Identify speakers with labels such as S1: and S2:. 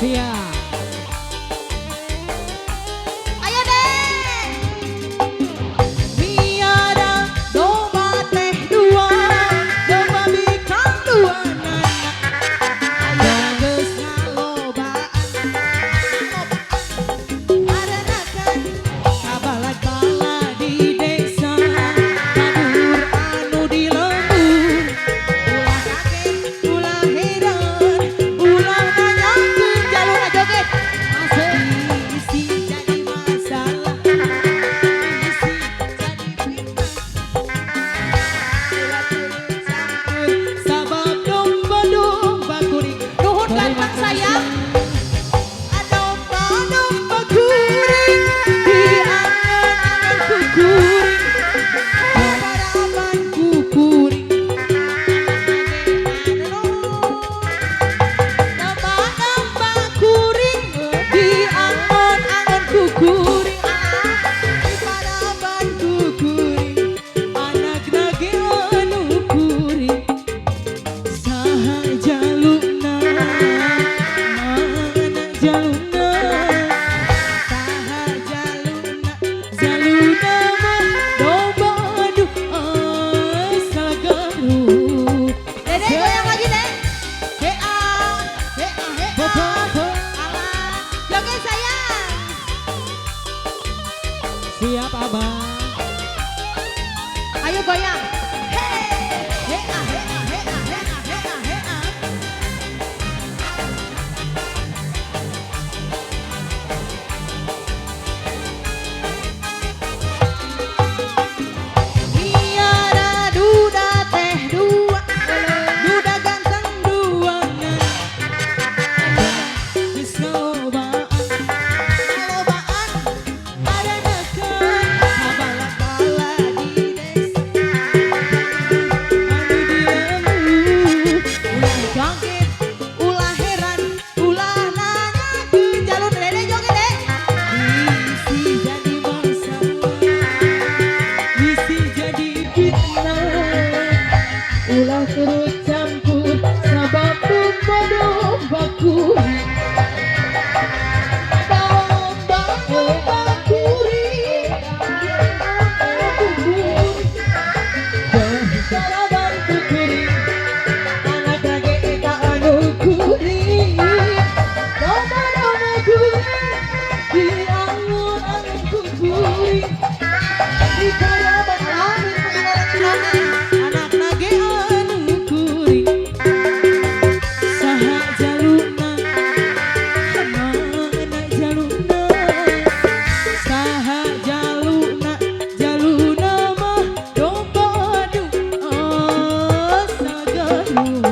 S1: Siap.
S2: Ayo deh. Biara domba teh dua, domba bikang dua nana. Ayo geus ngalobaan, arenakeun kabalad-balad di desa, babur anu di lembur. Ulah kaget, ulah heran, ulah nanyakeun jalur joget. Isi jadi masalah, isi jadi fitnah. Ulah turut campur, sabab domba-domba kuring. Nuhun ganteng sayang. Domba-domba kuring, diangan-angan ku kuring. Baraban ku kuring. Domba-domba kuring, diangan-angan ku kuring. Baraban ku kuring, anak nage anu kuring. Saha jaluna, mana jaluna? Saha jaluna, jaluna mah domba aduh asal garuk. Dede goyang lagi deh. Hea, hea. Alah, joget sayang.
S1: Siap abang.
S2: Ayo goyang. Hea, hea, hea. Biara duda teh dua, duda ganteng dua nana. Geus ngalobaan, arenakeun kabalad-balad di desa, anu di lembur. Ulah kaget, ulah heran, ulah nanyakeun jalur. Dede joget deh. Isi jadi masalah, isi jadi fitnah. Ulah turut campur, sabab domba-domba kuring. Domba-domba kuring, baraban ku kuring. Anak lage eta anu kuring. Domba-domba kuring, diangun-angun ku kuring. Di baraban anak nage anu kuring. Saha jaluna, mana jaluna? Saha jaluna, jaluna mah domba aduh asal garuk.